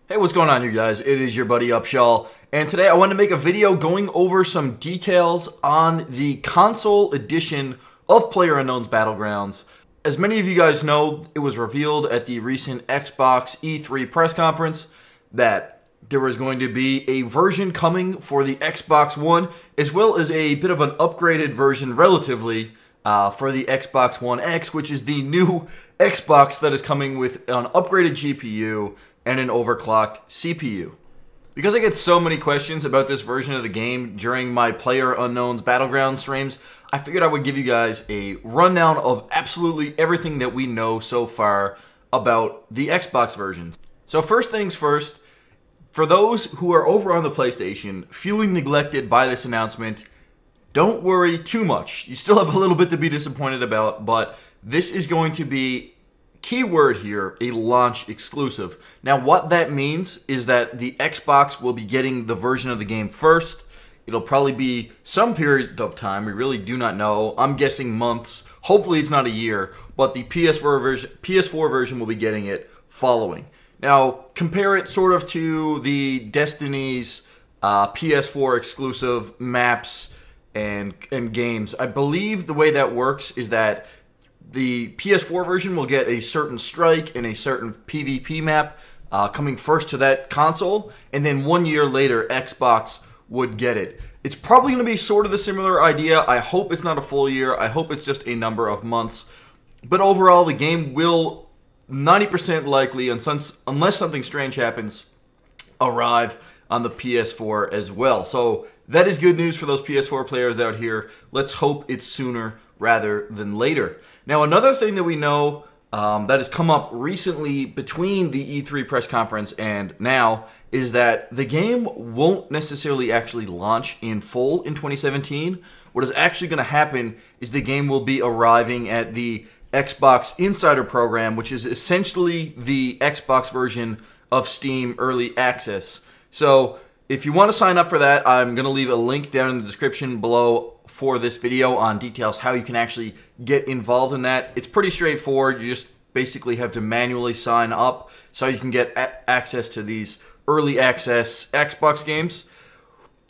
Hey, what's going on, you guys? It is your buddy Upshall, and today I wanted to make a video going over some details on the console edition of PlayerUnknown's Battlegrounds. As many of you guys know, it was revealed at the recent Xbox E3 press conference that there was going to be a version coming for the Xbox One, as well as a bit of an upgraded version, relatively, for the Xbox One X, which is the new Xbox that is coming with an upgraded GPU and an overclocked CPU. Because I get so many questions about this version of the game during my PlayerUnknown's Battleground streams, I figured I would give you guys a rundown of absolutely everything that we know so far about the Xbox version. So first things first, for those who are over on the PlayStation feeling neglected by this announcement, don't worry too much. You still have a little bit to be disappointed about, but this is going to be, keyword here, a launch exclusive. Now what that means is that the Xbox will be getting the version of the game first. It'll probably be some period of time, we really do not know. I'm guessing months, hopefully it's not a year, but the PS4 version will be getting it following. Now compare it sort of to the Destiny's PS4 exclusive maps and games. I believe the way that works is that the PS4 version will get a certain strike and a certain PvP map coming first to that console, and then 1 year later, Xbox would get it. It's probably going to be sort of the similar idea. I hope it's not a full year. I hope it's just a number of months. But overall, the game will 90% likely, unless something strange happens, arrive on the PS4 as well. So that is good news for those PS4 players out here. Let's hope it's sooner rather than later. Now, another thing that we know that has come up recently between the E3 press conference and now is that the game won't necessarily actually launch in full in 2017. What is actually going to happen is the game will be arriving at the Xbox Insider Program, which is essentially the Xbox version of Steam Early Access. So if you want to sign up for that, I'm going to leave a link down in the description below for this video on details how you can actually get involved in that. It's pretty straightforward. You just basically have to manually sign up so you can get access to these early access Xbox games.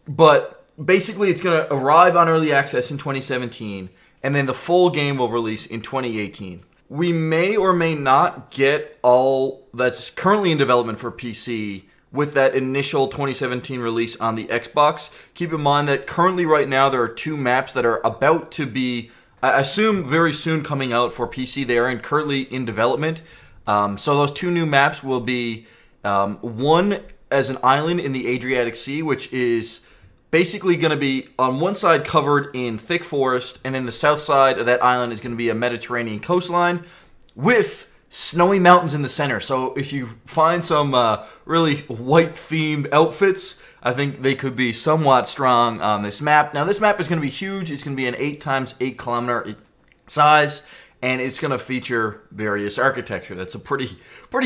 But basically it's going to arrive on early access in 2017, and then the full game will release in 2018. We may or may not get all that's currently in development for PC with that initial 2017 release on the Xbox. Keep in mind that currently right now there are two maps that are about to be, I assume, very soon coming out for PC. They are currently in development. So those two new maps will be one as an island in the Adriatic Sea, which is basically going to be on one side covered in thick forest, and then the south side of that island is going to be a Mediterranean coastline with snowy mountains in the center. So if you find some really white-themed outfits, I think they could be somewhat strong on this map. Now, this map is going to be huge. It's going to be an 8x8 kilometer size, and it's going to feature various architecture. That's a pretty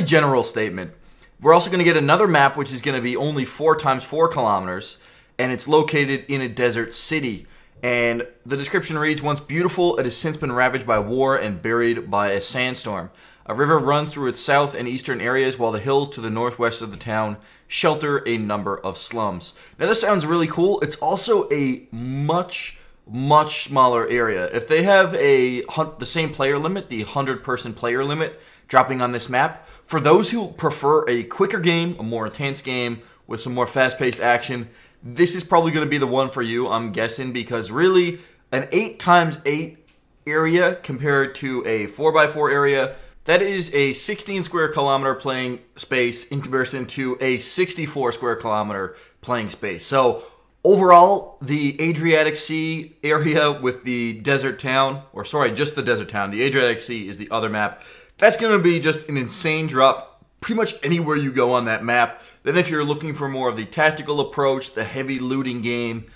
general statement. We're also going to get another map, which is going to be only 4x4 kilometers, and it's located in a desert city. And the description reads, "Once beautiful, it has since been ravaged by war and buried by a sandstorm. A river runs through its south and eastern areas, while the hills to the northwest of the town shelter a number of slums." Now, this sounds really cool. It's also a much smaller area. If they have the same player limit, the 100-person player limit, dropping on this map, for those who prefer a quicker game, a more intense game with some more fast-paced action, this is probably going to be the one for you, I'm guessing, because really, an 8x8 area compared to a 4x4 area, that is a 16 square kilometer playing space in comparison to a 64 square kilometer playing space. So overall, the Adriatic Sea area with the desert town, or sorry, just the desert town, the Adriatic Sea is the other map. That's going to be just an insane drop pretty much anywhere you go on that map. Then if you're looking for more of the tactical approach, the heavy looting game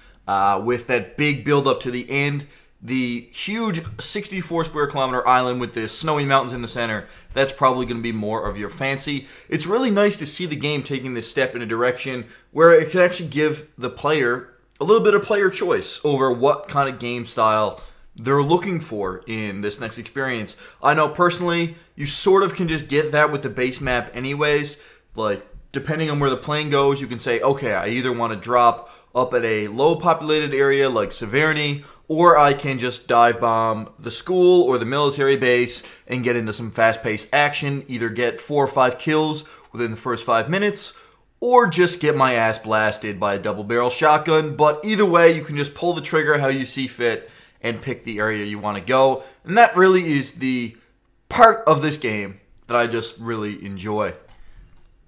with that big build up to the end, the huge 64 square kilometer island with the snowy mountains in the center, that's probably going to be more of your fancy. It's really nice to see the game taking this step in a direction where it can actually give the player a little bit of player choice over what kind of game style they're looking for in this next experience. I know personally, you sort of can just get that with the base map anyways. Like, depending on where the plane goes, you can say, okay, I either want to drop up at a low populated area like Severny, or I can just dive bomb the school or the military base and get into some fast-paced action, either get 4 or 5 kills within the first 5 minutes, or just get my ass blasted by a double-barrel shotgun. But either way, you can just pull the trigger how you see fit and pick the area you want to go. And that really is the part of this game that I just really enjoy.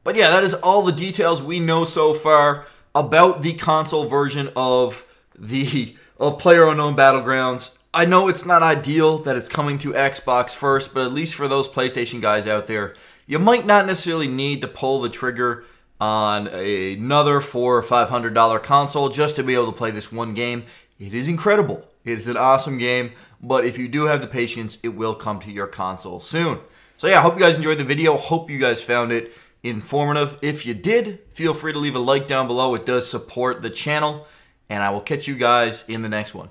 But yeah, that is all the details we know so far about the console version of PlayerUnknown Battlegrounds. I know it's not ideal that it's coming to Xbox first, but at least for those PlayStation guys out there, you might not necessarily need to pull the trigger on another $400 or $500 console just to be able to play this one game. It is incredible. It is an awesome game, but if you do have the patience, it will come to your console soon. So yeah, I hope you guys enjoyed the video. Hope you guys found it informative. If you did, feel free to leave a like down below. It does support the channel, and I will catch you guys in the next one.